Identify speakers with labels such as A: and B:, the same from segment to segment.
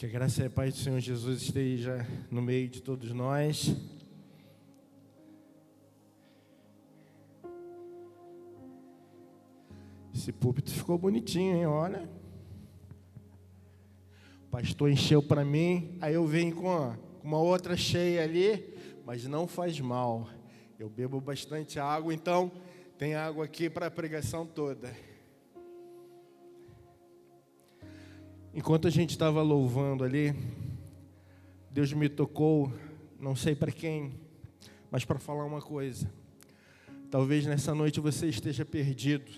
A: Que a graça e a paz do Senhor Jesus esteja no meio de todos nós. Esse púlpito ficou bonitinho, hein? Olha. O pastor encheu para mim, aí eu venho com uma outra cheia ali, mas não faz mal. Eu bebo bastante água, então tem água aqui para a pregação toda. Enquanto a gente estava louvando ali, Deus me tocou, não sei para quem, mas para falar uma coisa. Talvez nessa noite você esteja perdido.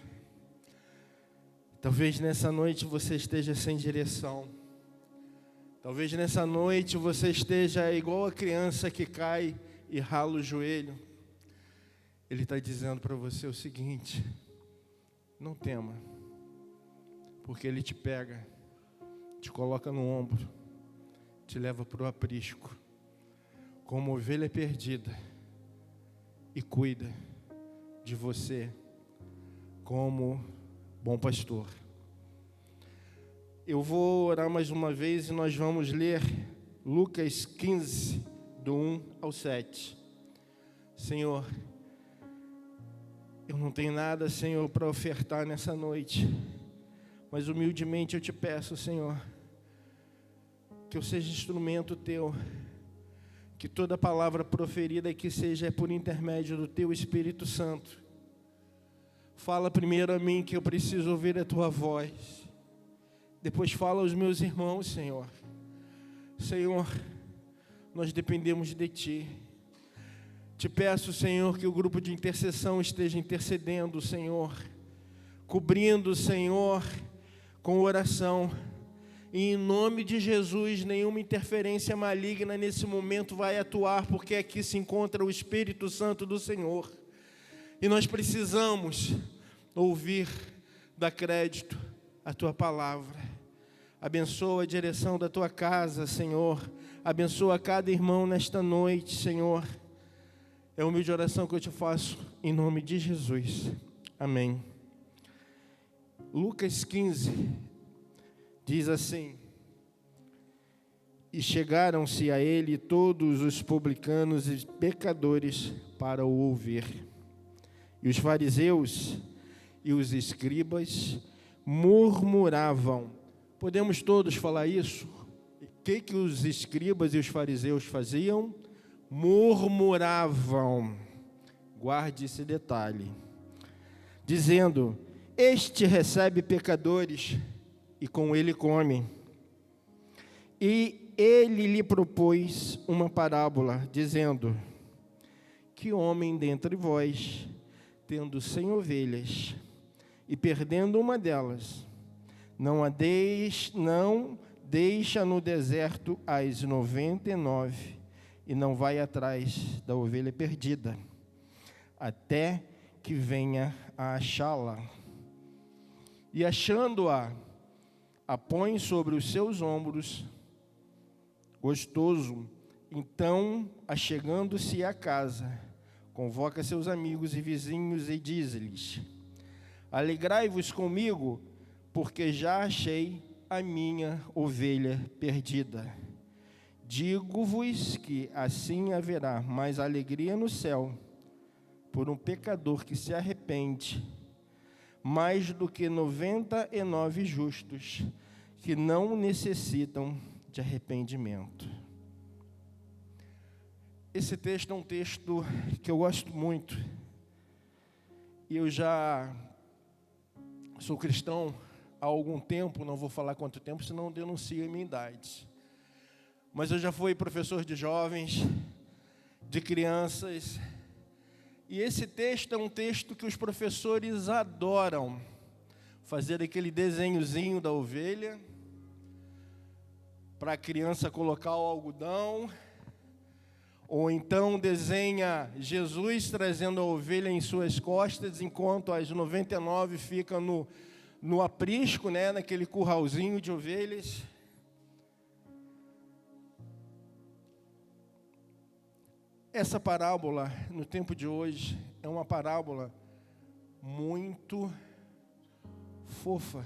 A: Talvez nessa noite você esteja sem direção. Talvez nessa noite você esteja igual a criança que cai e rala o joelho. Ele está dizendo para você o seguinte: não tema, porque Ele te pega, te coloca no ombro, te leva para o aprisco, como ovelha perdida, e cuida de você como bom pastor. Eu vou orar mais uma vez e nós vamos ler Lucas 15, do 1 ao 7. Senhor, eu não tenho nada, Senhor, para ofertar nessa noite, mas humildemente eu te peço, Senhor, que eu seja instrumento Teu, que toda palavra proferida aqui seja por intermédio do Teu Espírito Santo. Fala primeiro a mim, que eu preciso ouvir a Tua voz. Depois fala aos meus irmãos, Senhor. Senhor, nós dependemos de Ti. Te peço, Senhor, que o grupo de intercessão esteja intercedendo, Senhor, cobrindo, Senhor, com oração. E em nome de Jesus, nenhuma interferência maligna nesse momento vai atuar, porque aqui se encontra o Espírito Santo do Senhor. E nós precisamos ouvir, dar crédito à Tua palavra. Abençoa a direção da Tua casa, Senhor. Abençoa cada irmão nesta noite, Senhor. É a humilde oração que eu te faço em nome de Jesus. Amém. Lucas 15 diz assim: e chegaram-se a ele todos os publicanos e pecadores para o ouvir. E os fariseus e os escribas murmuravam. Podemos todos falar isso? O que os escribas e os fariseus faziam? Murmuravam. Guarde esse detalhe. Dizendo: este recebe pecadores e com ele come. E ele lhe propôs uma parábola, dizendo: que homem dentre vós, tendo 100 ovelhas, e perdendo uma delas, não deixa no deserto as 99, e não vai atrás da ovelha perdida, até que venha a achá-la. E achando-a, a põe sobre os seus ombros, gostoso. Então, achegando-se à casa, convoca seus amigos e vizinhos e diz-lhes: alegrai-vos comigo, porque já achei a minha ovelha perdida. Digo-vos que assim haverá mais alegria no céu por um pecador que se arrepende, mais do que 99 justos que não necessitam de arrependimento. Esse texto é um texto que eu gosto muito. E eu já sou cristão há algum tempo, não vou falar quanto tempo, senão denuncio a minha idade. Mas eu já fui professor de jovens, de crianças. E esse texto é um texto que os professores adoram. Fazer aquele desenhozinho da ovelha, para a criança colocar o algodão, ou então desenha Jesus trazendo a ovelha em suas costas, enquanto as 99 ficam no aprisco, né, naquele curralzinho de ovelhas. Essa parábola, no tempo de hoje, é uma parábola muito fofa.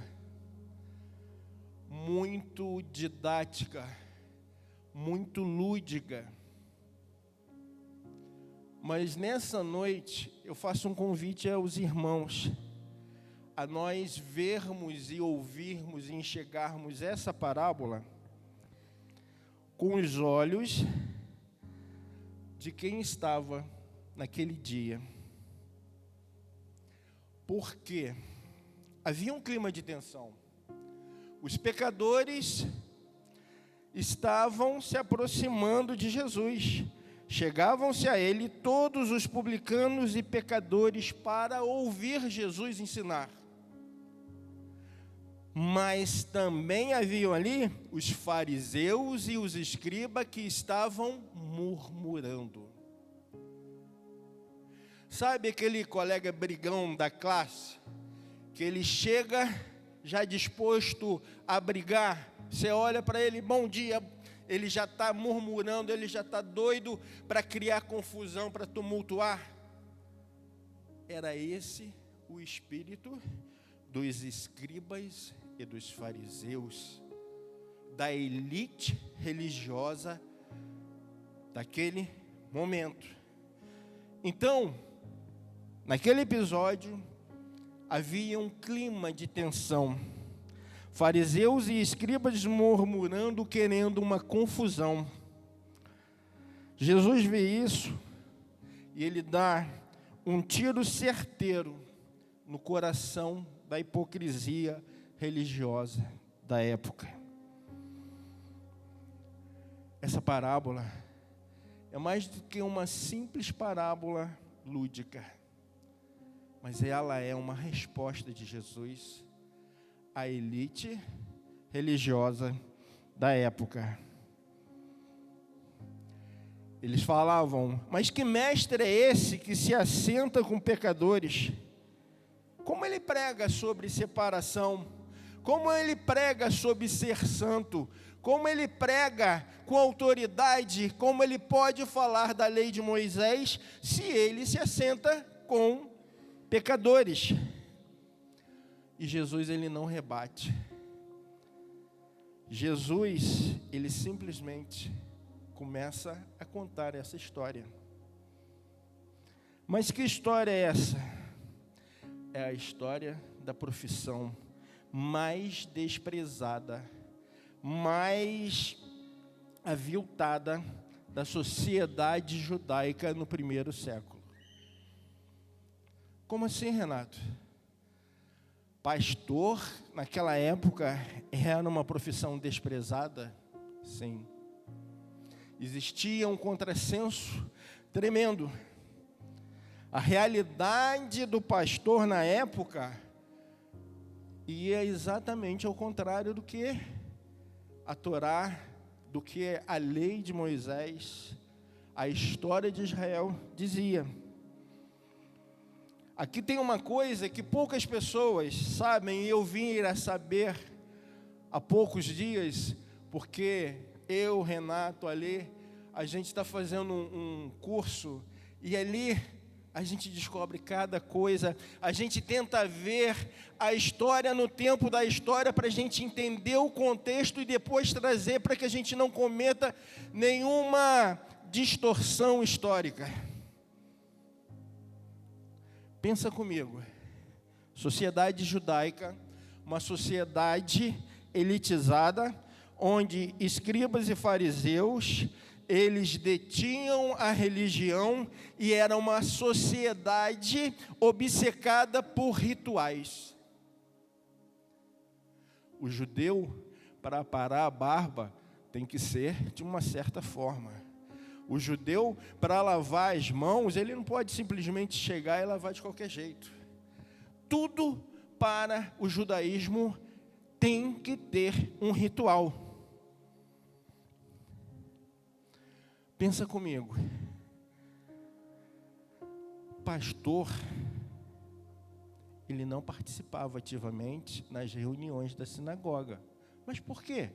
A: muito didática, muito lúdica. Mas nessa noite eu faço um convite aos irmãos, a nós vermos e ouvirmos e enxergarmos essa parábola com os olhos de quem estava naquele dia. Porque havia um clima de tensão. Os pecadores estavam se aproximando de Jesus. Chegavam-se a ele todos os publicanos e pecadores para ouvir Jesus ensinar. Mas também haviam ali os fariseus e os escribas que estavam murmurando. Sabe aquele colega brigão da classe, que ele chega já disposto a brigar? Você olha para ele, bom dia, ele já está murmurando, ele já está doido para criar confusão, para tumultuar. Era esse o espírito dos escribas e dos fariseus, da elite religiosa daquele momento. Então, naquele episódio, havia um clima de tensão. Fariseus e escribas murmurando, querendo uma confusão. Jesus vê isso e ele dá um tiro certeiro no coração da hipocrisia religiosa da época. Essa parábola é mais do que uma simples parábola lúdica, mas ela é uma resposta de Jesus à elite religiosa da época. Eles falavam, mas que mestre é esse que se assenta com pecadores? Como ele prega sobre separação? Como ele prega sobre ser santo? Como ele prega com autoridade? Como ele pode falar da lei de Moisés se ele se assenta com pecadores? E Jesus, ele não rebate. Jesus, ele simplesmente começa a contar essa história. Mas que história é essa? É a história da profissão mais desprezada, mais aviltada da sociedade judaica no primeiro século. Como assim, Renato? Pastor, naquela época, era uma profissão desprezada? Sim. Existia um contrassenso tremendo. A realidade do pastor na época ia exatamente ao contrário do que a Torá, do que a lei de Moisés, a história de Israel dizia. Aqui tem uma coisa que poucas pessoas sabem, e eu vim a saber há poucos dias, porque eu, Renato, ali, a gente está fazendo um curso, e ali a gente descobre cada coisa, a gente tenta ver a história no tempo da história, para a gente entender o contexto e depois trazer para que a gente não cometa nenhuma distorção histórica. Pensa comigo, sociedade judaica, uma sociedade elitizada, onde escribas e fariseus, eles detinham a religião e era uma sociedade obcecada por rituais. O judeu, para parar a barba, tem que ser de uma certa forma. O judeu, para lavar as mãos, ele não pode simplesmente chegar e lavar de qualquer jeito. Tudo para o judaísmo tem que ter um ritual. Pensa comigo. Pastor, ele não participava ativamente nas reuniões da sinagoga. Mas por quê?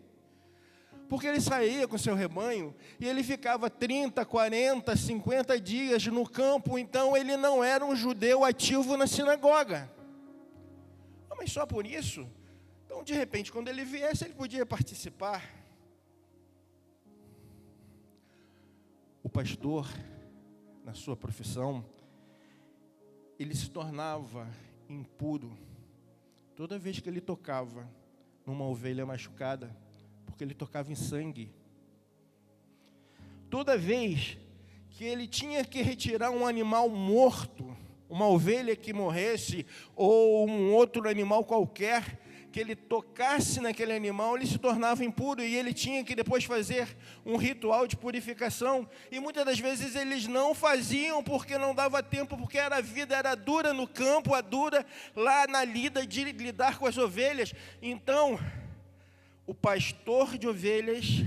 A: Porque ele saía com seu rebanho e ele ficava 30, 40, 50 dias no campo, então ele não era um judeu ativo na sinagoga. Mas só por isso? Então, de repente, quando ele viesse, ele podia participar. O pastor, na sua profissão, ele se tornava impuro toda vez que ele tocava numa ovelha machucada, porque ele tocava em sangue. Toda vez que ele tinha que retirar um animal morto, uma ovelha que morresse, ou um outro animal qualquer, que ele tocasse naquele animal, ele se tornava impuro, e ele tinha que depois fazer um ritual de purificação, e muitas das vezes eles não faziam, porque não dava tempo, porque a vida era dura no campo, a dura lá na lida de lidar com as ovelhas. Então, o pastor de ovelhas,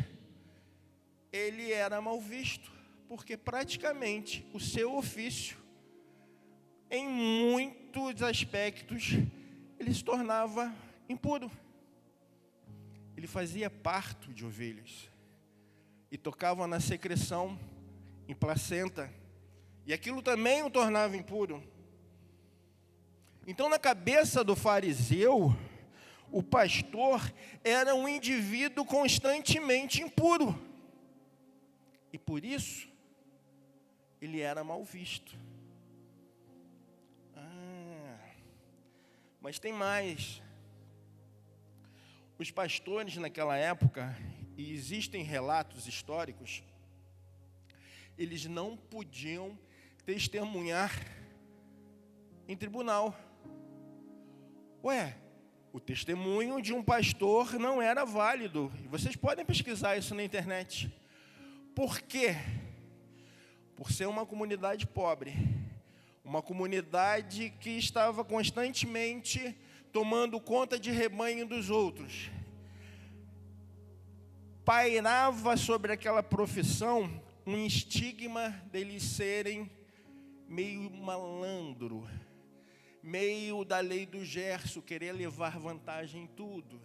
A: ele era mal visto, porque praticamente o seu ofício, em muitos aspectos, ele se tornava impuro. Ele fazia parto de ovelhas e tocava na secreção, em placenta, e aquilo também o tornava impuro. Então, na cabeça do fariseu, o pastor era um indivíduo constantemente impuro, e por isso ele era mal visto. Mas tem mais. Os pastores naquela época, e existem relatos históricos, eles não podiam testemunhar em tribunal. O testemunho de um pastor não era válido. E vocês podem pesquisar isso na internet. Por quê? Por ser uma comunidade pobre, uma comunidade que estava constantemente tomando conta de rebanho dos outros. Pairava sobre aquela profissão um estigma deles serem meio malandro, meio da lei do Gerson, querer levar vantagem em tudo,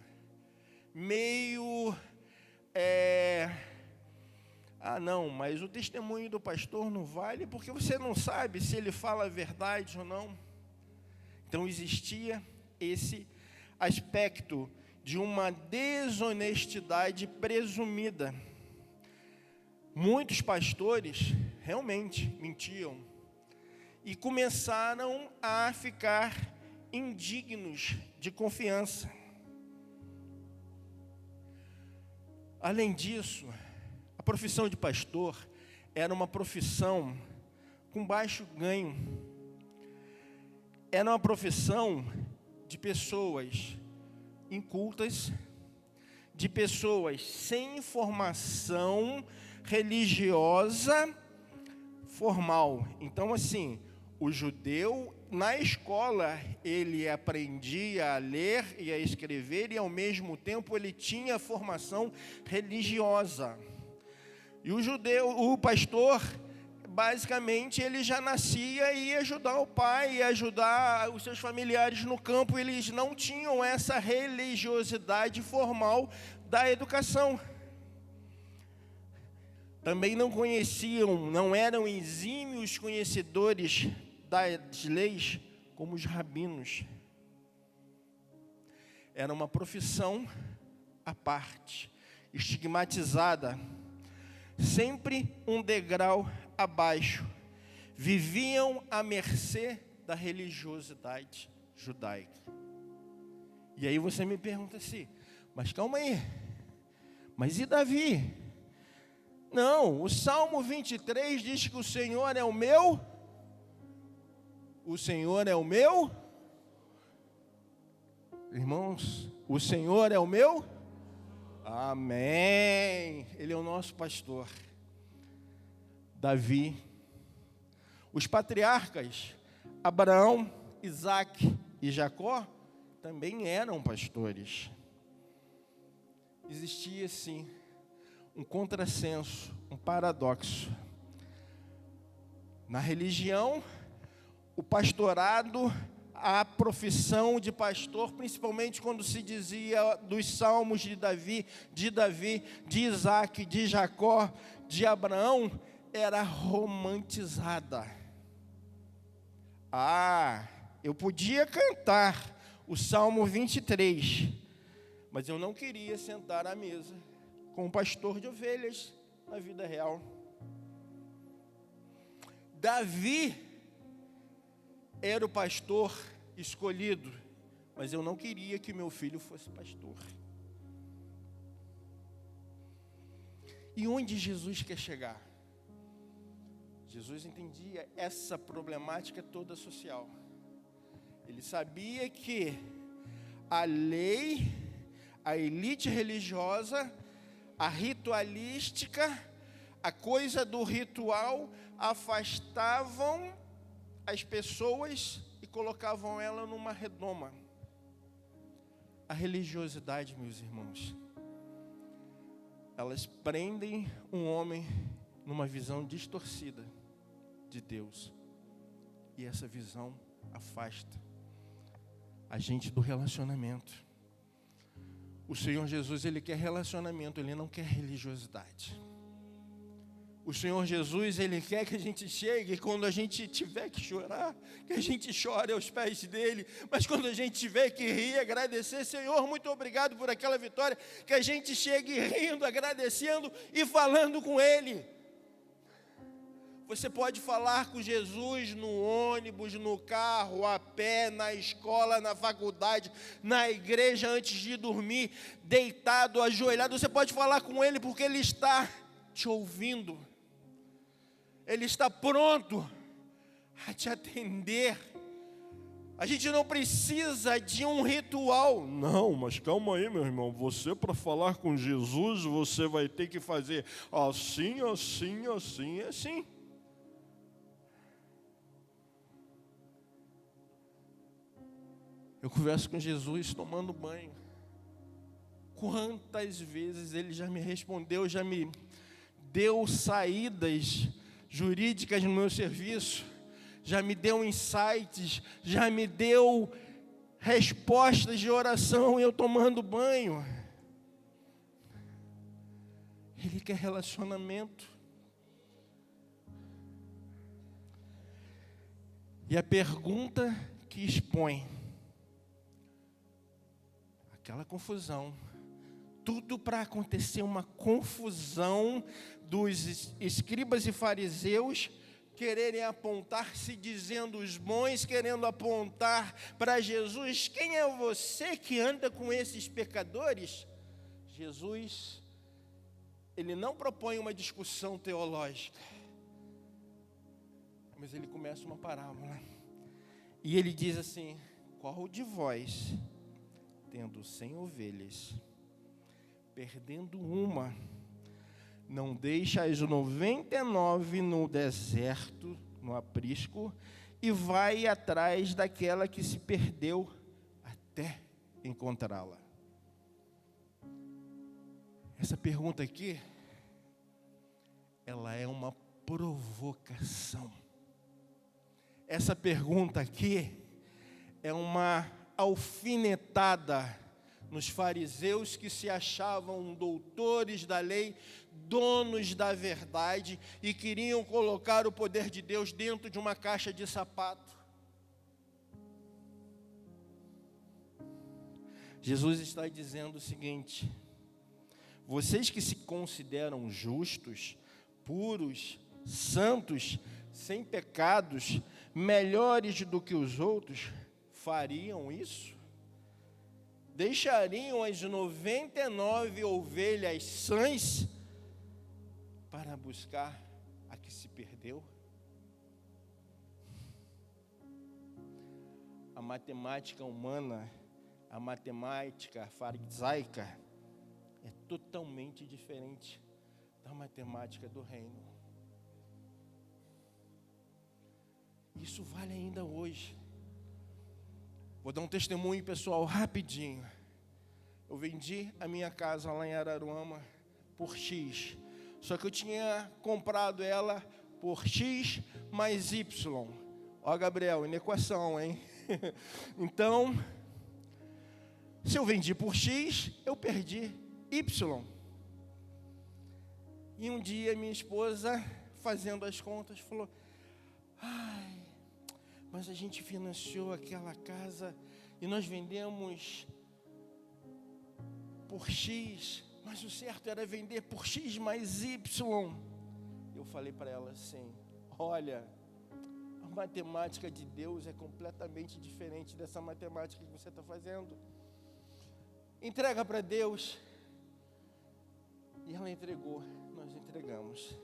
A: meio, não, mas o testemunho do pastor não vale, porque você não sabe se ele fala a verdade ou não. Então existia esse aspecto de uma desonestidade presumida. Muitos pastores realmente mentiam e começaram a ficar indignos de confiança. Além disso, a profissão de pastor era uma profissão com baixo ganho. Era uma profissão de pessoas incultas, de pessoas sem formação religiosa formal. Então, assim, o judeu, na escola, ele aprendia a ler e a escrever, e ao mesmo tempo ele tinha formação religiosa. E o pastor, basicamente, ele já nascia e ia ajudar o pai, ia ajudar os seus familiares no campo. Eles não tinham essa religiosidade formal da educação. Também não eram exímios conhecedores das leis como os rabinos. Era uma profissão à parte, estigmatizada, sempre um degrau abaixo. Viviam à mercê da religiosidade judaica. E aí você me pergunta assim, mas calma aí, mas e Davi? Não, o Salmo 23 diz que o Senhor é o meu. O Senhor é o meu. Irmãos, o Senhor é o meu. Amém. Ele é o nosso pastor. Davi. Os patriarcas, Abraão, Isaque e Jacó, também eram pastores. Existia, sim, um contrassenso, um paradoxo. Na religião, o pastorado, a profissão de pastor, principalmente quando se dizia dos salmos de Davi, de Isaque, de Jacó, de Abraão, era romantizada. Eu podia cantar o Salmo 23, Mas eu não queria sentar à mesa com um pastor de ovelhas na vida real. Davi era o pastor escolhido, mas eu não queria que meu filho fosse pastor. E onde Jesus quer chegar? Jesus entendia essa problemática toda social. Ele sabia que a lei, a elite religiosa, a ritualística, a coisa do ritual afastavam as pessoas e colocavam ela numa redoma. A religiosidade, meus irmãos, elas prendem um homem numa visão distorcida de Deus. E essa visão afasta a gente do relacionamento. O Senhor Jesus, Ele quer relacionamento, Ele não quer religiosidade. O Senhor Jesus, Ele quer que a gente chegue, quando a gente tiver que chorar, que a gente chore aos pés dEle, mas quando a gente tiver que rir, agradecer, Senhor, muito obrigado por aquela vitória, que a gente chegue rindo, agradecendo e falando com Ele. Você pode falar com Jesus no ônibus, no carro, a pé, na escola, na faculdade, na igreja, antes de dormir, deitado, ajoelhado. Você pode falar com Ele porque Ele está te ouvindo. Ele está pronto a te atender. A gente não precisa de um ritual. Não, mas calma aí, meu irmão. Você, para falar com Jesus, você vai ter que fazer assim, assim, assim e assim. Eu converso com Jesus tomando banho. Quantas vezes Ele já me respondeu, já me deu saídas jurídicas no meu serviço, já me deu insights, já me deu respostas de oração e eu tomando banho. Ele quer relacionamento. E a pergunta que expõe aquela confusão, tudo para acontecer uma confusão dos escribas e fariseus quererem apontar-se, dizendo os bons, querendo apontar para Jesus. Quem é você que anda com esses pecadores? Jesus, Ele não propõe uma discussão teológica, mas Ele começa uma parábola. E Ele diz assim: qual de vós, tendo 100 ovelhas, perdendo uma, não deixa as 99 no deserto, no aprisco, e vai atrás daquela que se perdeu até encontrá-la? Essa pergunta aqui, ela é uma provocação. Essa pergunta aqui é uma alfinetada nos fariseus que se achavam doutores da lei, donos da verdade e queriam colocar o poder de Deus dentro de uma caixa de sapato. Jesus está dizendo o seguinte: vocês que se consideram justos, puros, santos, sem pecados, melhores do que os outros, fariam isso? Deixariam as 99 ovelhas sãs para buscar a que se perdeu? A matemática humana, a matemática farisaica, é totalmente diferente da matemática do reino. Isso vale ainda hoje. Vou dar um testemunho, pessoal, rapidinho. Eu vendi a minha casa lá em Araruama por X. Só que eu tinha comprado ela por X mais Y. Ó, Gabriel, inequação, hein? Então, se eu vendi por X, eu perdi Y. E um dia minha esposa, fazendo as contas, falou: ai, mas a gente financiou aquela casa e nós vendemos por X, mas o certo era vender por X mais Y. Eu falei para ela assim, olha, a matemática de Deus é completamente diferente dessa matemática que você está fazendo. Entrega para Deus. E ela entregou, nós entregamos.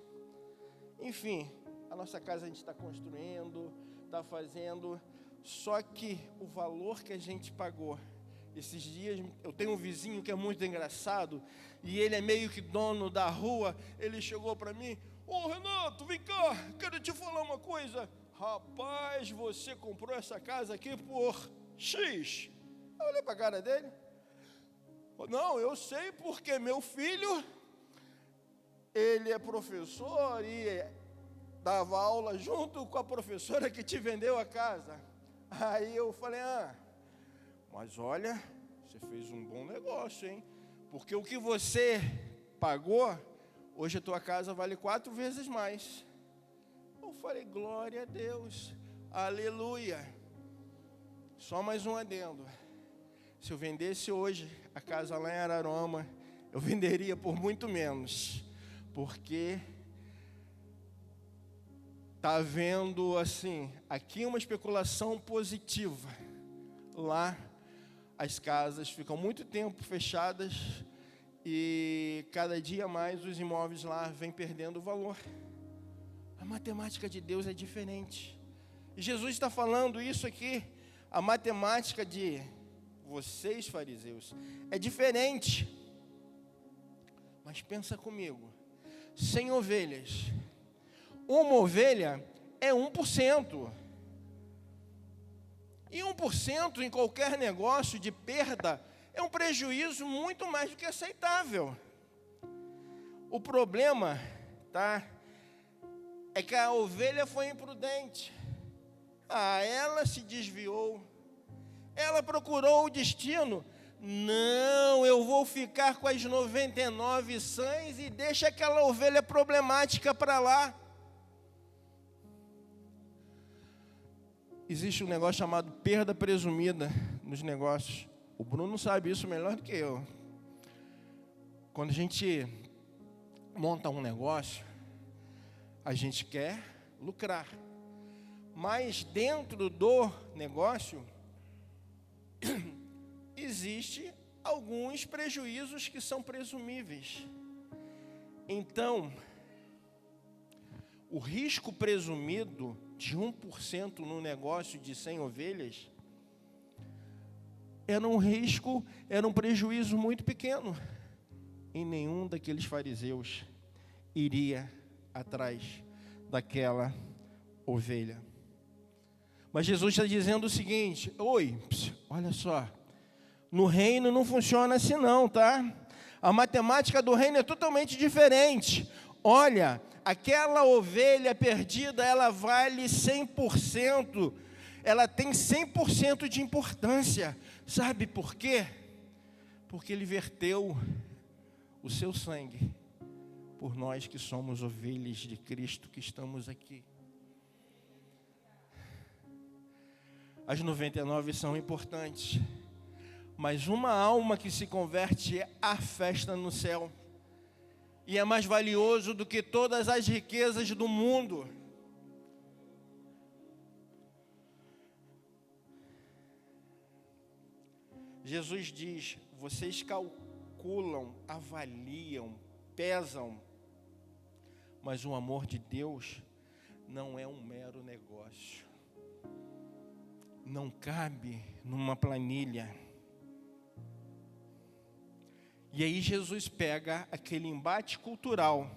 A: Enfim, a nossa casa a gente está construindo, está fazendo, só que o valor que a gente pagou, esses dias, eu tenho um vizinho que é muito engraçado, e ele é meio que dono da rua, ele chegou para mim, Renato, vem cá, quero te falar uma coisa, rapaz, você comprou essa casa aqui por X. Eu olhei para a cara dele, não, eu sei porque meu filho, ele é professor e dava aula junto com a professora que te vendeu a casa. Aí eu falei, mas olha, você fez um bom negócio, hein? Porque o que você pagou, hoje a tua casa vale 4 vezes mais. Eu falei, glória a Deus, aleluia. Só mais um adendo. Se eu vendesse hoje a casa lá em Araruama, eu venderia por muito menos. Porque está havendo, assim, aqui uma especulação positiva. Lá, as casas ficam muito tempo fechadas e cada dia mais os imóveis lá vêm perdendo valor. A matemática de Deus é diferente. E Jesus está falando isso aqui, a matemática de vocês, fariseus, é diferente. Mas pensa comigo, 100 ovelhas, uma ovelha é 1%. E 1% em qualquer negócio de perda é um prejuízo muito mais do que aceitável. O problema, é que a ovelha foi imprudente. Ela se desviou. Ela procurou o destino. Não, eu vou ficar com as 99 sãs e deixa aquela ovelha problemática para lá. Existe um negócio chamado perda presumida nos negócios. O Bruno sabe isso melhor do que eu. Quando a gente monta um negócio, a gente quer lucrar. Mas dentro do negócio, existe alguns prejuízos que são presumíveis. Então, o risco presumido de 1% no negócio de 100 ovelhas era um prejuízo muito pequeno. E nenhum daqueles fariseus iria atrás daquela ovelha. Mas Jesus está dizendo o seguinte, olha só, no reino não funciona assim não, tá? A matemática do reino é totalmente diferente. Olha, aquela ovelha perdida, ela vale 100%, ela tem 100% de importância. Sabe por quê? Porque ele verteu o seu sangue por nós que somos ovelhas de Cristo que estamos aqui. As 99 são importantes, mas uma alma que se converte é a festa no céu. E é mais valioso do que todas as riquezas do mundo. Jesus diz, vocês calculam, avaliam, pesam, mas o amor de Deus não é um mero negócio. Não cabe numa planilha. E aí Jesus pega aquele embate cultural,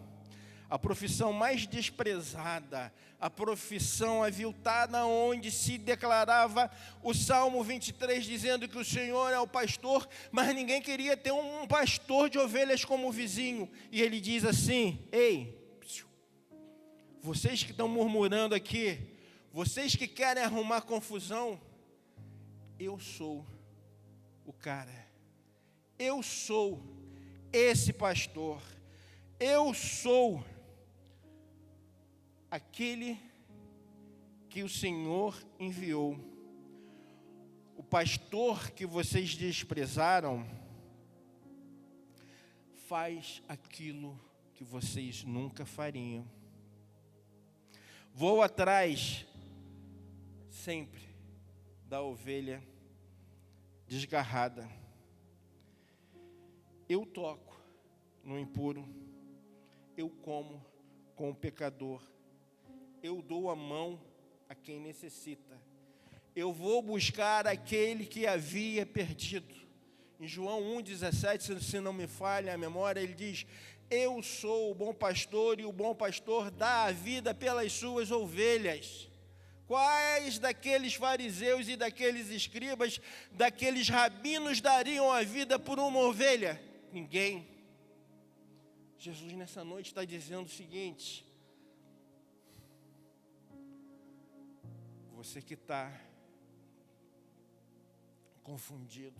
A: a profissão mais desprezada, a profissão aviltada onde se declarava o Salmo 23 dizendo que o Senhor é o pastor, mas ninguém queria ter um pastor de ovelhas como vizinho. E ele diz assim, vocês que estão murmurando aqui, vocês que querem arrumar confusão, eu sou o cara. Eu sou esse pastor. Eu sou aquele que o Senhor enviou. O pastor que vocês desprezaram faz aquilo que vocês nunca fariam. Vou atrás, sempre, da ovelha desgarrada. Eu toco no impuro, eu como com o pecador, eu dou a mão a quem necessita. Eu vou buscar aquele que havia perdido. Em João 1,17, se não me falha a memória, ele diz: eu sou o bom pastor e o bom pastor dá a vida pelas suas ovelhas. Quais daqueles fariseus e daqueles escribas, daqueles rabinos dariam a vida por uma ovelha? Ninguém. Jesus nessa noite está dizendo o seguinte: você que está confundido,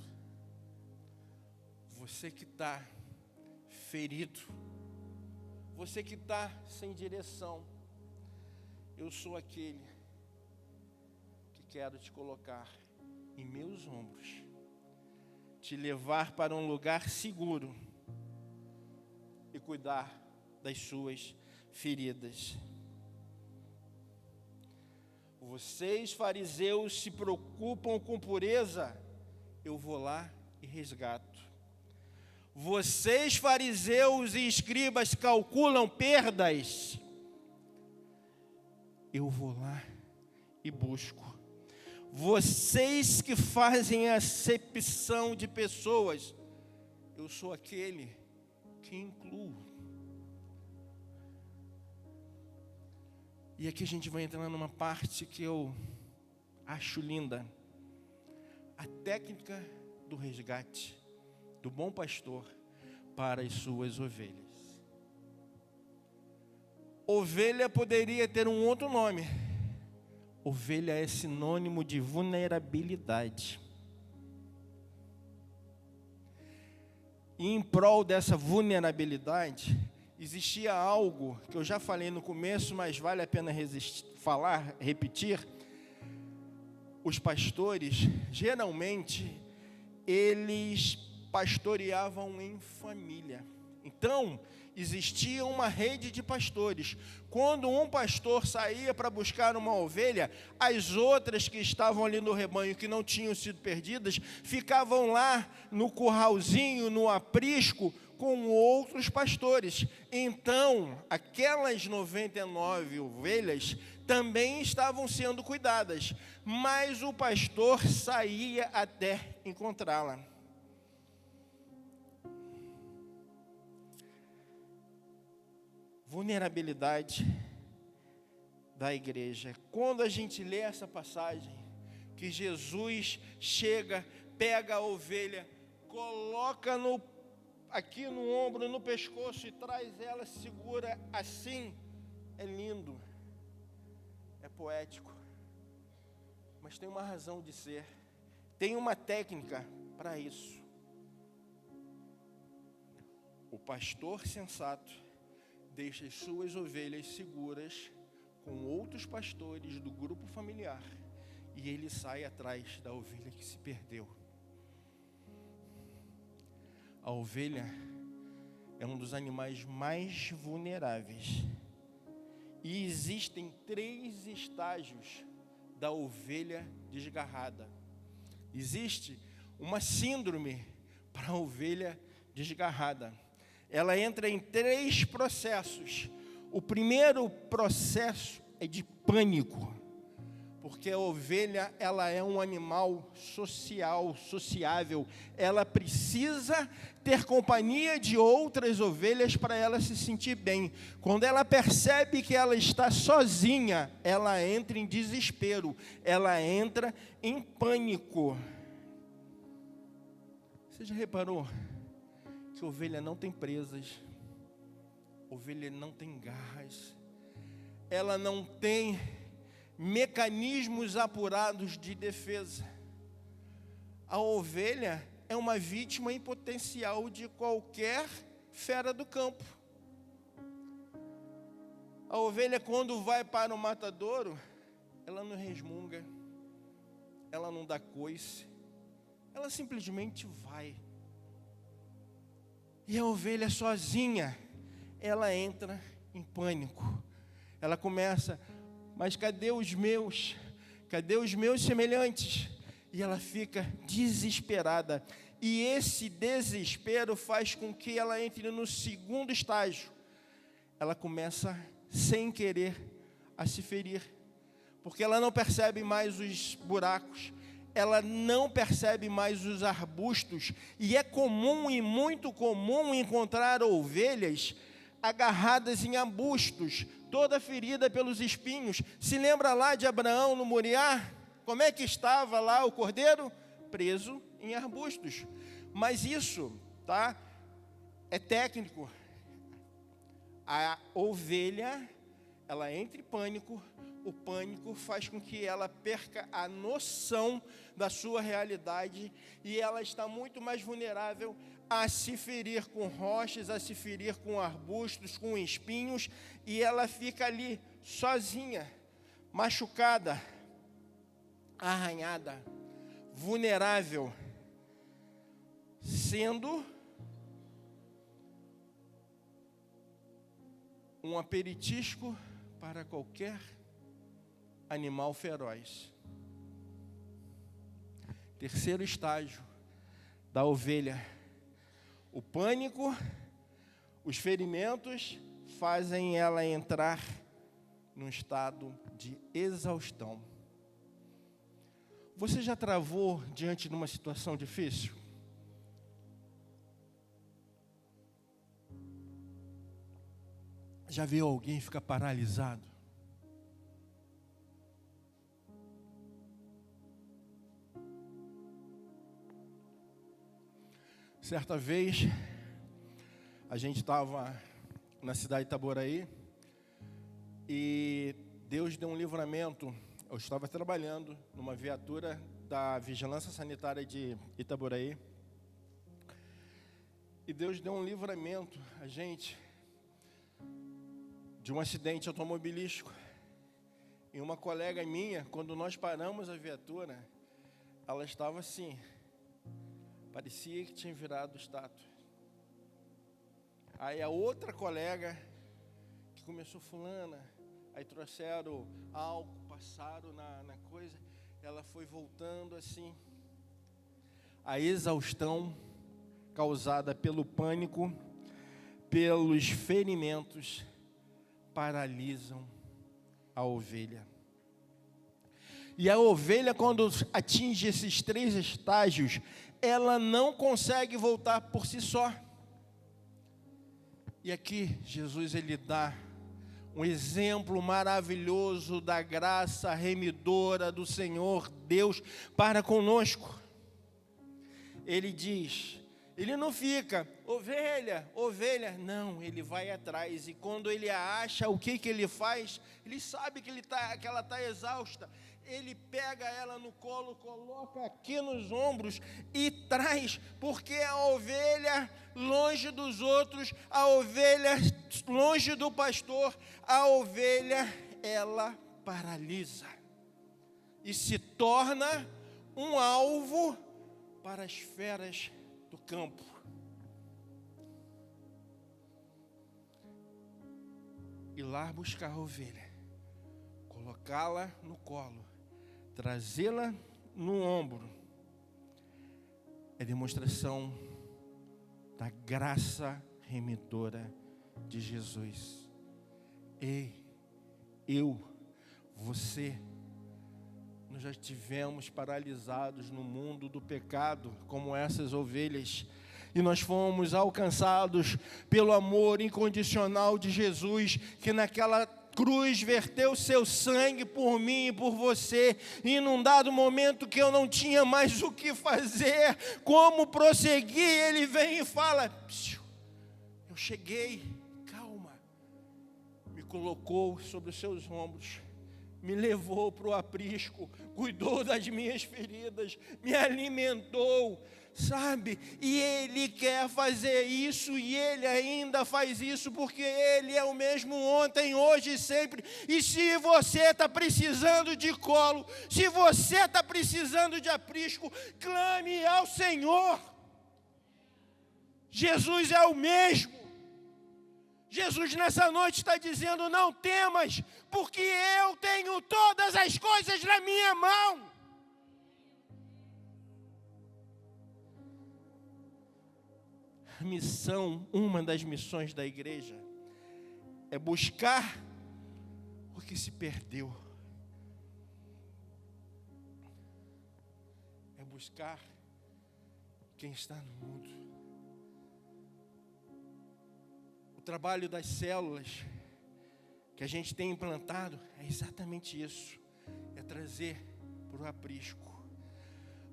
A: você que está ferido, você que está sem direção, eu sou aquele que quero te colocar em meus ombros, te levar para um lugar seguro e cuidar das suas feridas. Vocês, fariseus, se preocupam com pureza, eu vou lá e resgato. Vocês, fariseus e escribas, calculam perdas, eu vou lá e busco. Vocês que fazem acepção de pessoas, eu sou aquele que incluo. E aqui a gente vai entrar numa parte que eu acho linda. A técnica do resgate do bom pastor para as suas ovelhas. Ovelha poderia ter um outro nome. Ovelha é sinônimo de vulnerabilidade. E em prol dessa vulnerabilidade, existia algo que eu já falei no começo, mas vale a pena repetir. Os pastores, geralmente, eles pastoreavam em família. Então, existia uma rede de pastores. Quando um pastor saía para buscar uma ovelha, as outras que estavam ali no rebanho, que não tinham sido perdidas, ficavam lá no curralzinho, no aprisco, com outros pastores. Então, aquelas 99 ovelhas também estavam sendo cuidadas, mas o pastor saía até encontrá-la. Vulnerabilidade da igreja. Quando a gente lê essa passagem, que Jesus chega, pega a ovelha, coloca aqui no ombro, no pescoço e traz ela, segura assim, é lindo, é poético, mas tem uma razão de ser, tem uma técnica para isso. O pastor sensato deixa as suas ovelhas seguras com outros pastores do grupo familiar e ele sai atrás da ovelha que se perdeu. A ovelha é um dos animais mais vulneráveis. E existem 3 estágios da ovelha desgarrada. Existe uma síndrome para a ovelha desgarrada. Ela entra em 3 processos. O primeiro processo é de pânico, porque a ovelha, ela é um animal sociável. Ela precisa ter companhia de outras ovelhas para ela se sentir bem. Quando ela percebe que ela está sozinha, ela entra em desespero, ela entra em pânico. Você já reparou que ovelha não tem presas, ovelha não tem garras, ela não tem mecanismos apurados de defesa? A ovelha é uma vítima em potencial de qualquer fera do campo. A ovelha, quando vai para o matadouro, ela não resmunga, ela não dá coice, ela simplesmente vai. E a ovelha sozinha, ela entra em pânico. Ela começa, mas cadê os meus? Cadê os meus semelhantes? E ela fica desesperada. E esse desespero faz com que ela entre no segundo estágio. Ela começa, sem querer, a se ferir. Porque ela não percebe mais os buracos. Ela não percebe mais os arbustos. E é comum e muito comum encontrar ovelhas agarradas em arbustos, toda ferida pelos espinhos. Se lembra lá de Abraão no Moriá? Como é que estava lá o cordeiro? Preso em arbustos. Mas isso, tá? É técnico. A ovelha, ela entra em pânico. O pânico faz com que ela perca a noção da sua realidade e ela está muito mais vulnerável a se ferir com rochas, a se ferir com arbustos, com espinhos, e ela fica ali sozinha, machucada, arranhada, vulnerável, sendo um aperitisco para qualquer animal feroz. Terceiro estágio da ovelha. O pânico, os ferimentos fazem ela entrar num estado de exaustão. Você já travou diante de uma situação difícil? Já viu alguém ficar paralisado? Certa vez, a gente estava na cidade de Itaboraí e Deus deu um livramento. Eu estava trabalhando numa viatura da Vigilância Sanitária de Itaboraí e Deus deu um livramento a gente de um acidente automobilístico. E uma colega minha, quando nós paramos a viatura, ela estava assim, parecia que tinha virado estátua. Aí a outra colega, que começou fulana, aí trouxeram álcool, passaram na coisa, ela foi voltando assim. A exaustão causada pelo pânico, pelos ferimentos, paralisam a ovelha. E a ovelha, quando atinge esses 3 estágios, ela não consegue voltar por si só. E aqui, Jesus, ele dá um exemplo maravilhoso da graça remidora do Senhor Deus para conosco. Ele diz, ele não fica, ovelha, ovelha, não, ele vai atrás, e quando ele a acha, o que ele faz? Ele sabe que ela está exausta, ele pega ela no colo, coloca aqui nos ombros e traz, porque a ovelha longe dos outros, a ovelha longe do pastor, a ovelha, ela paralisa e se torna um alvo para as feras do campo. Ir lá buscar a ovelha, colocá-la no colo, trazê-la no ombro, é demonstração da graça remidora de Jesus. Ei, eu, você, nós já estivemos paralisados no mundo do pecado, como essas ovelhas, e nós fomos alcançados pelo amor incondicional de Jesus, que naquela cruz verteu seu sangue por mim e por você, e num dado momento que eu não tinha mais o que fazer, como prosseguir, ele vem e fala, eu cheguei, calma, me colocou sobre os seus ombros, me levou para o aprisco, cuidou das minhas feridas, me alimentou, sabe? E Ele quer fazer isso, e Ele ainda faz isso, porque Ele é o mesmo ontem, hoje e sempre. E se você está precisando de colo, se você está precisando de aprisco, clame ao Senhor. Jesus é o mesmo. Jesus nessa noite está dizendo: não temas, porque eu tenho todas as coisas na minha mão. A missão, uma das missões da igreja, é buscar o que se perdeu. É buscar quem está no mundo. O trabalho das células que a gente tem implantado é exatamente isso. É trazer para o aprisco.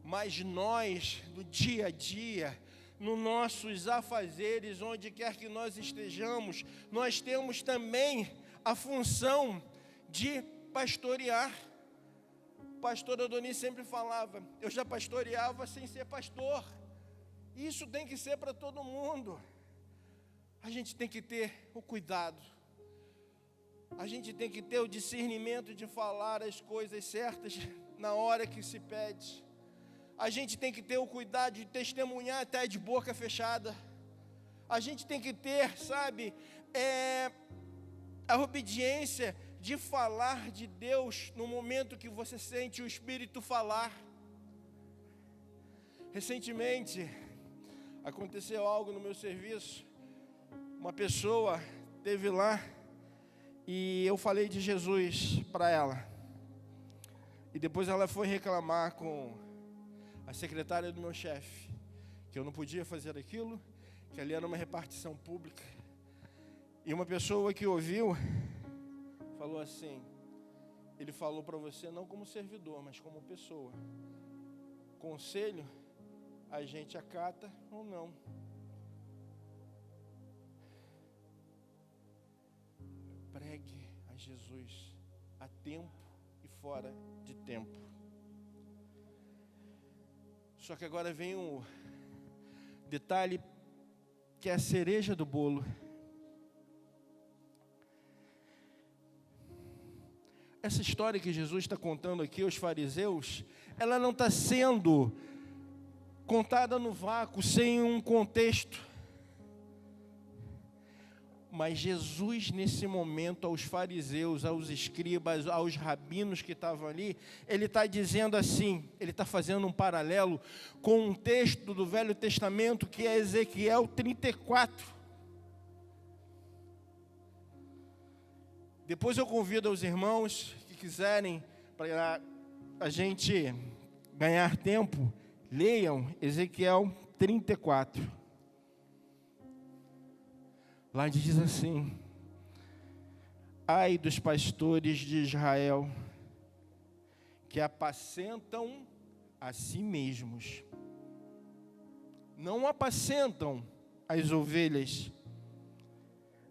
A: Mas nós, no dia a dia, nos nossos afazeres, onde quer que nós estejamos, nós temos também a função de pastorear. O pastor Adonis sempre falava: eu já pastoreava sem ser pastor. Isso tem que ser para todo mundo. A gente tem que ter o cuidado. A gente tem que ter o discernimento de falar as coisas certas na hora que se pede. A gente tem que ter o cuidado de testemunhar até de boca fechada. A gente tem que ter, sabe, a obediência de falar de Deus no momento que você sente o Espírito falar. Recentemente, aconteceu algo no meu serviço. Uma pessoa esteve lá e eu falei de Jesus para ela. E depois ela foi reclamar com a secretária do meu chefe, que eu não podia fazer aquilo, que ali era uma repartição pública. E uma pessoa que ouviu, falou assim: ele falou para você não como servidor, mas como pessoa. Conselho, a gente acata ou não. Pregue a Jesus a tempo e fora de tempo. Só que agora vem um detalhe que é a cereja do bolo. Essa história que Jesus está contando aqui aos fariseus, ela não está sendo contada no vácuo, sem um contexto. Mas Jesus, nesse momento, aos fariseus, aos escribas, aos rabinos que estavam ali, ele está dizendo assim, ele está fazendo um paralelo com um texto do Velho Testamento, que é Ezequiel 34. Depois eu convido os irmãos que quiserem, para a gente ganhar tempo, leiam Ezequiel 34. Lá diz assim: ai dos pastores de Israel, que apacentam a si mesmos, não apacentam as ovelhas,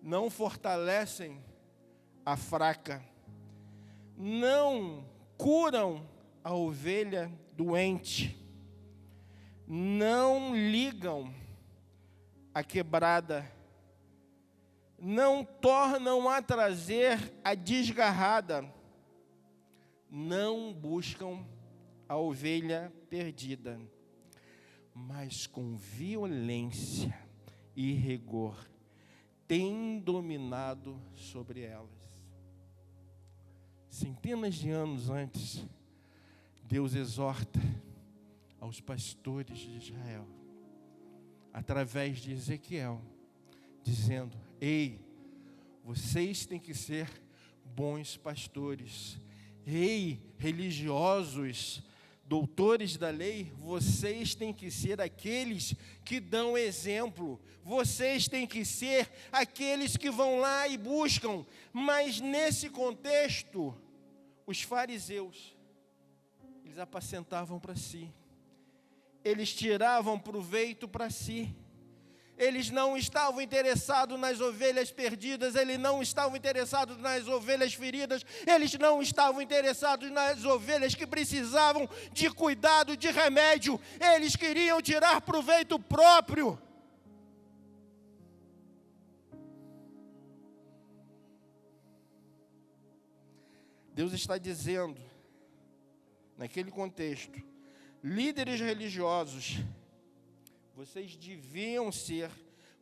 A: não fortalecem a fraca, não curam a ovelha doente, não ligam a quebrada, não tornam a trazer a desgarrada, não buscam a ovelha perdida, mas com violência e rigor têm dominado sobre elas. Centenas de anos antes, Deus exorta aos pastores de Israel, através de Ezequiel, dizendo: ei, vocês têm que ser bons pastores. Ei, religiosos, doutores da lei, vocês têm que ser aqueles que dão exemplo. Vocês têm que ser aqueles que vão lá e buscam. Mas nesse contexto, os fariseus, eles apacentavam para si. Eles tiravam proveito para si. Eles não estavam interessados nas ovelhas perdidas, eles não estavam interessados nas ovelhas feridas, eles não estavam interessados nas ovelhas que precisavam de cuidado, de remédio. Eles queriam tirar proveito próprio. Deus está dizendo, naquele contexto, líderes religiosos, Vocês deviam ser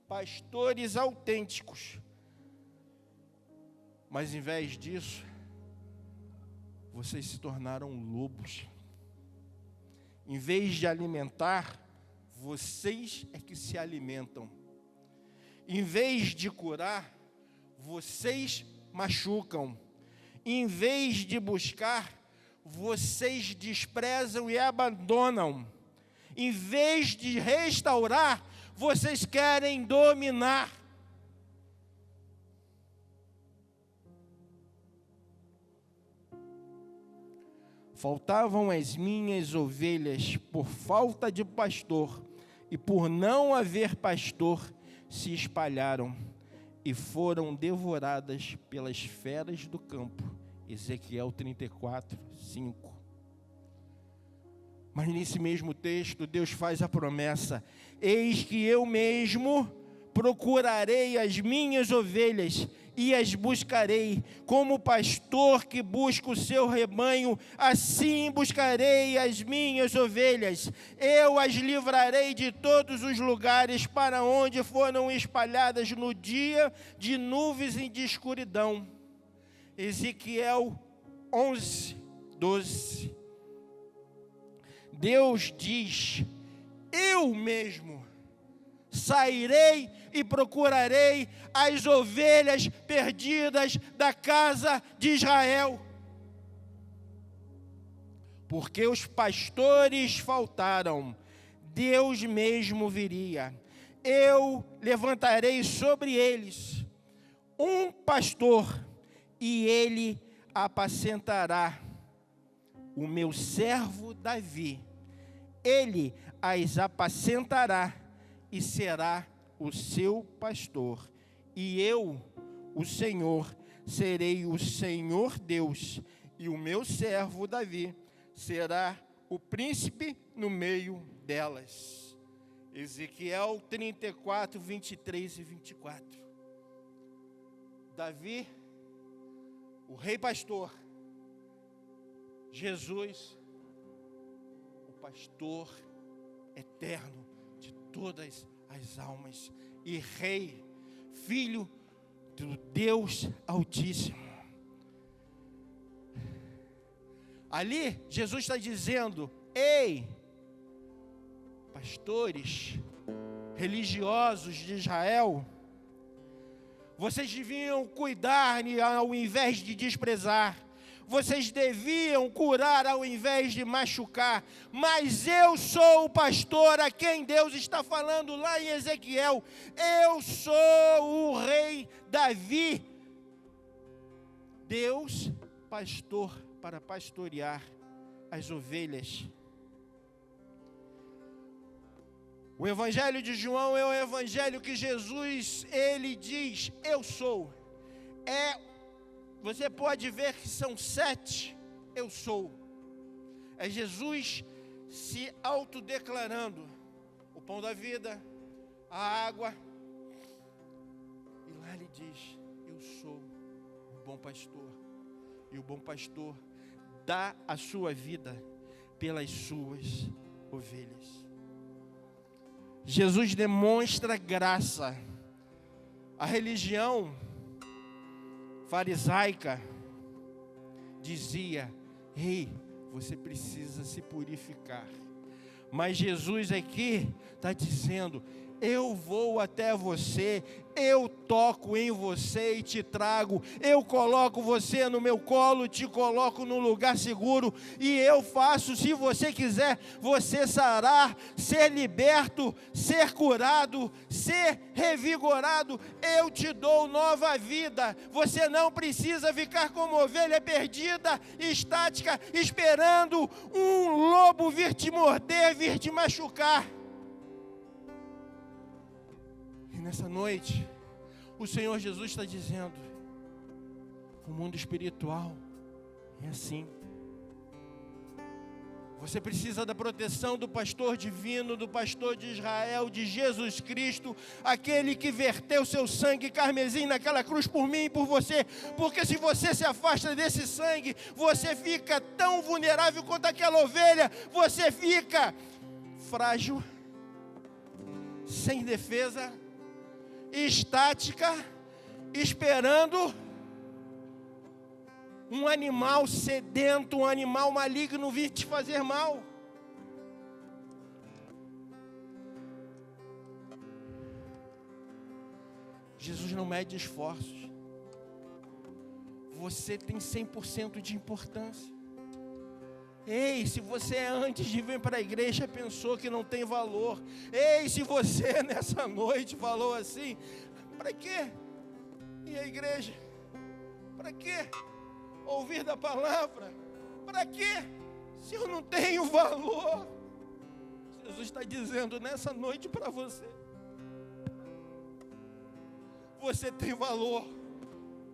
A: pastores autênticos. Mas em vez disso, vocês se tornaram lobos. Em vez de alimentar, vocês é que se alimentam. Em vez de curar, vocês machucam. Em vez de buscar, vocês desprezam e abandonam. Em vez de restaurar, vocês querem dominar. Faltavam as minhas ovelhas por falta de pastor, e por não haver pastor, se espalharam e foram devoradas pelas feras do campo. Ezequiel 34, 5. Mas nesse mesmo texto, Deus faz a promessa: eis que eu mesmo procurarei as minhas ovelhas e as buscarei, como pastor que busca o seu rebanho, assim buscarei as minhas ovelhas. Eu as livrarei de todos os lugares para onde foram espalhadas no dia de nuvens e de escuridão. Ezequiel 11, 12. Deus diz: eu mesmo sairei e procurarei as ovelhas perdidas da casa de Israel. Porque os pastores faltaram, Deus mesmo viria. Eu levantarei sobre eles um pastor, e ele apacentará o meu servo Davi. Ele as apacentará e será o seu pastor. E eu, o Senhor, serei o Senhor Deus, e o meu servo Davi será o príncipe no meio delas. Ezequiel 34, 23 e 24. Davi, o rei pastor. Jesus, o pastor eterno de todas as almas, e rei, filho do Deus Altíssimo. Ali, Jesus está dizendo: ei, pastores religiosos de Israel, vocês deviam cuidar ao invés de desprezar. Vocês deviam curar ao invés de machucar. Mas eu sou o pastor a quem Deus está falando lá em Ezequiel. Eu sou o rei Davi. Deus, pastor para pastorear as ovelhas. O Evangelho de João é o Evangelho que Jesus, ele diz: eu sou. Você pode ver que são 7 eu sou. É Jesus se autodeclarando: o pão da vida, a água. E lá ele diz: eu sou o bom pastor. E o bom pastor dá a sua vida pelas suas ovelhas. Jesus demonstra graça. A religião farisaica dizia: ei, você precisa se purificar. Mas Jesus aqui está dizendo: eu vou até você, eu toco em você e te trago, eu coloco você no meu colo, te coloco num lugar seguro, e eu faço, se você quiser, você sarar, ser liberto, ser curado, ser revigorado. Eu te dou nova vida. Você não precisa ficar como ovelha perdida, estática, esperando um lobo vir te morder, vir te machucar. E nessa noite, o Senhor Jesus está dizendo: o mundo espiritual é assim. Você precisa da proteção do pastor divino, do pastor de Israel, de Jesus Cristo, aquele que verteu seu sangue carmesim naquela cruz por mim e por você. Porque se você se afasta desse sangue, você fica tão vulnerável quanto aquela ovelha, você fica frágil, sem defesa, estática, esperando um animal sedento, um animal maligno vir te fazer mal. Jesus não mede esforços. Você tem 100% de importância. Ei, se você antes de vir para a igreja pensou que não tem valor. Ei, se você nessa noite falou assim, para quê ir à igreja? Para quê ouvir da palavra? Para quê se eu não tenho valor? Jesus está dizendo nessa noite para você. Você tem valor,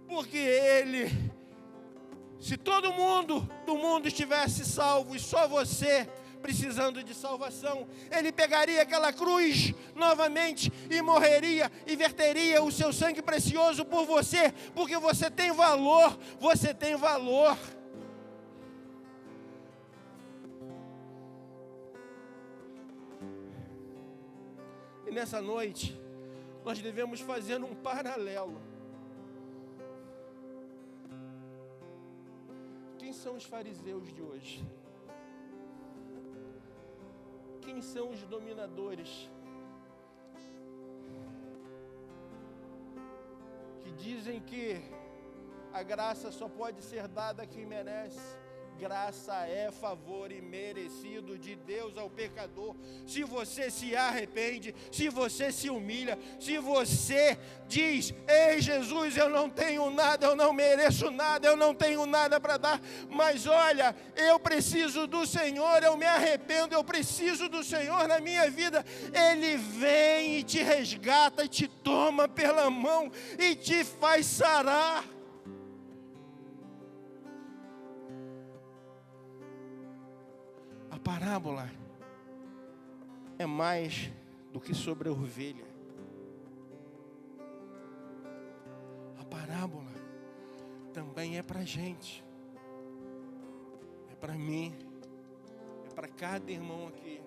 A: porque Ele, se todo mundo do mundo estivesse salvo e só você precisando de salvação, Ele pegaria aquela cruz novamente e morreria e verteria o seu sangue precioso por você, porque você tem valor, você tem valor. E nessa noite, nós devemos fazer um paralelo. Quem são os fariseus de hoje? Quem são os dominadores? Que dizem que a graça só pode ser dada a quem merece. Graça é favor imerecido de Deus ao pecador. Se você se arrepende, se você se humilha, se você diz: ei Jesus, eu não tenho nada, eu não mereço nada, eu não tenho nada para dar, mas olha, eu preciso do Senhor, eu me arrependo, eu preciso do Senhor na minha vida. Ele vem e te resgata, e te toma pela mão e te faz sarar. A parábola é mais do que sobre a ovelha. A parábola também é para a gente, é para mim, é para cada irmão aqui.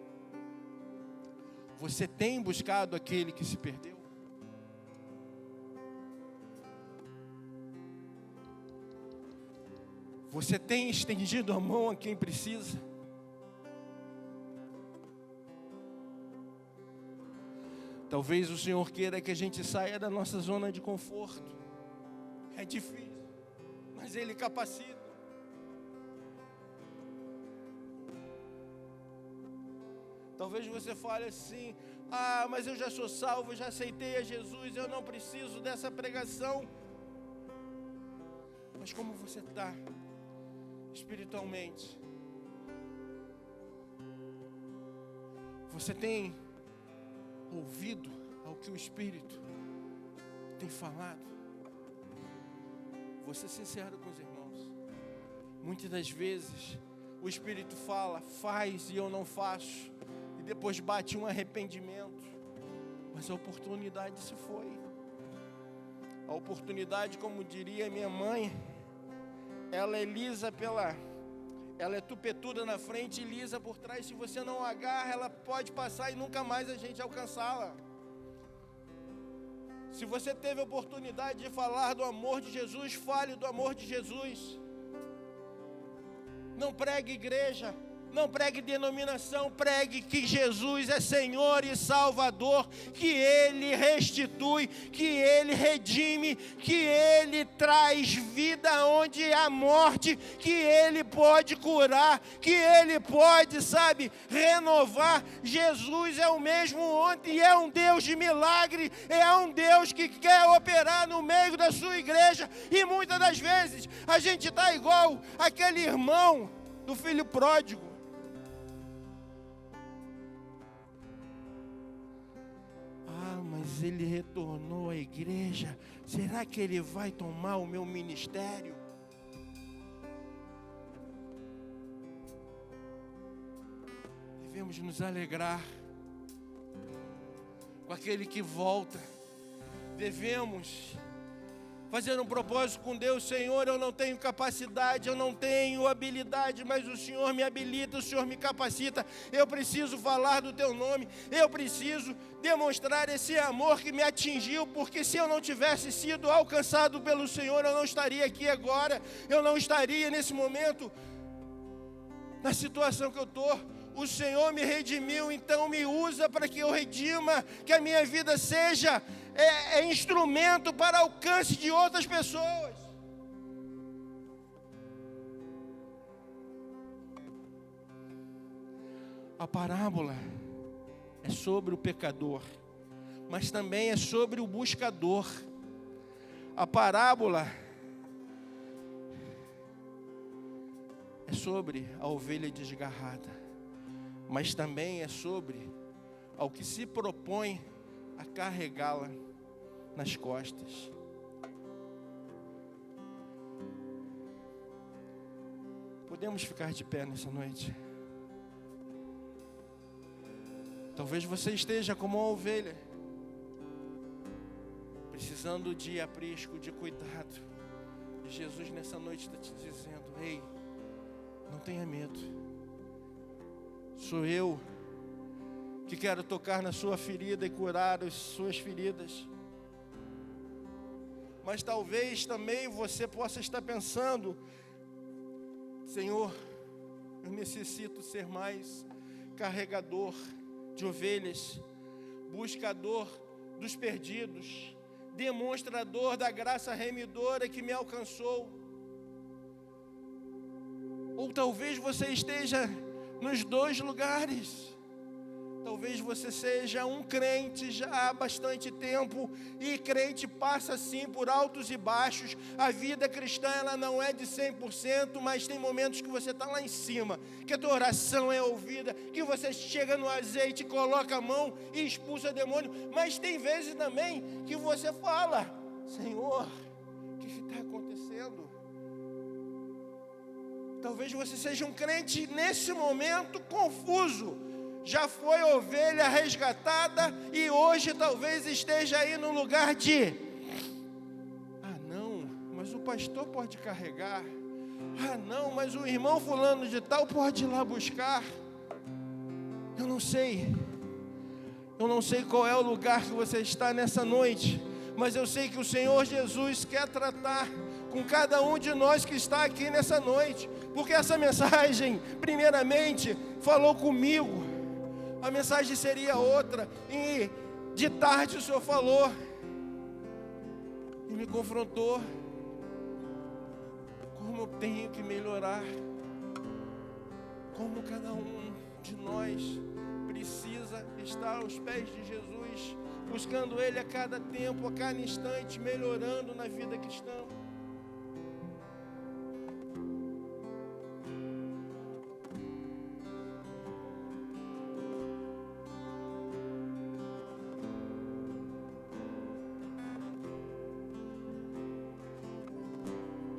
A: Você tem buscado aquele que se perdeu? Você tem estendido a mão a quem precisa? Talvez o Senhor queira que a gente saia da nossa zona de conforto. É difícil, mas Ele capacita. Talvez você fale assim: ah, mas eu já sou salvo, já aceitei a Jesus, eu não preciso dessa pregação. Mas como você está espiritualmente? Você tem ouvido ao que o Espírito tem falado? Vou ser sincero com os irmãos. Muitas das vezes o Espírito fala, faz e eu não faço, e depois bate um arrependimento, mas a oportunidade se foi. A oportunidade, como diria minha mãe, ela é lisa ela é tupetuda na frente e lisa por trás. Se você não agarra, ela pode passar e nunca mais a gente alcançá-la. Se você teve a oportunidade de falar do amor de Jesus, fale do amor de Jesus. Não pregue igreja, não pregue denominação, pregue que Jesus é Senhor e Salvador, que Ele restitui, que Ele redime, que Ele traz vida onde há morte, que Ele pode curar, que Ele pode, renovar. Jesus é o mesmo ontem, é um Deus de milagre, é um Deus que quer operar no meio da sua igreja, e muitas das vezes a gente está igual aquele irmão do filho pródigo. Mas ele retornou à igreja. Será que ele vai tomar o meu ministério? Devemos nos alegrar com aquele que volta. Devemos fazer um propósito com Deus. Senhor, eu não tenho capacidade, eu não tenho habilidade, mas o Senhor me habilita, o Senhor me capacita. Eu preciso falar do teu nome, eu preciso demonstrar esse amor que me atingiu, porque se eu não tivesse sido alcançado pelo Senhor, eu não estaria aqui agora, eu não estaria nesse momento, na situação que eu estou. O Senhor me redimiu, então me usa para que eu redima, que a minha vida seja instrumento para alcance de outras pessoas. A parábola é sobre o pecador, mas também é sobre o buscador. A parábola é sobre a ovelha desgarrada, mas também é sobre ao que se propõe a carregá-la nas costas. Podemos ficar de pé nessa noite? Talvez você esteja como uma ovelha, precisando de aprisco, de cuidado. E Jesus nessa noite está te dizendo: ei, não tenha medo. Sou eu que quero tocar na sua ferida e curar as suas feridas. Mas talvez também você possa estar pensando: Senhor, eu necessito ser mais carregador de ovelhas, buscador dos perdidos, demonstrador da graça remidora que me alcançou. Ou talvez você esteja nos dois lugares. Talvez você seja um crente já há bastante tempo, e crente passa sim por altos e baixos. A vida cristã, ela não é de 100%, mas tem momentos que você está lá em cima, que a tua oração é ouvida, que você chega no azeite, coloca a mão e expulsa demônio. Mas tem vezes também que você fala: Senhor, o que está acontecendo? Talvez você seja um crente nesse momento confuso. Já foi ovelha resgatada e hoje talvez esteja aí no lugar de: não, mas o pastor pode carregar. Não, mas o irmão fulano de tal pode ir lá buscar. Eu não sei qual é o lugar que você está nessa noite, mas eu sei que o Senhor Jesus quer tratar com cada um de nós que está aqui nessa noite, porque essa mensagem, primeiramente, falou comigo. A mensagem seria outra, e de tarde o Senhor falou e me confrontou como eu tenho que melhorar, como cada um de nós precisa estar aos pés de Jesus, buscando Ele a cada tempo, a cada instante, melhorando na vida cristã.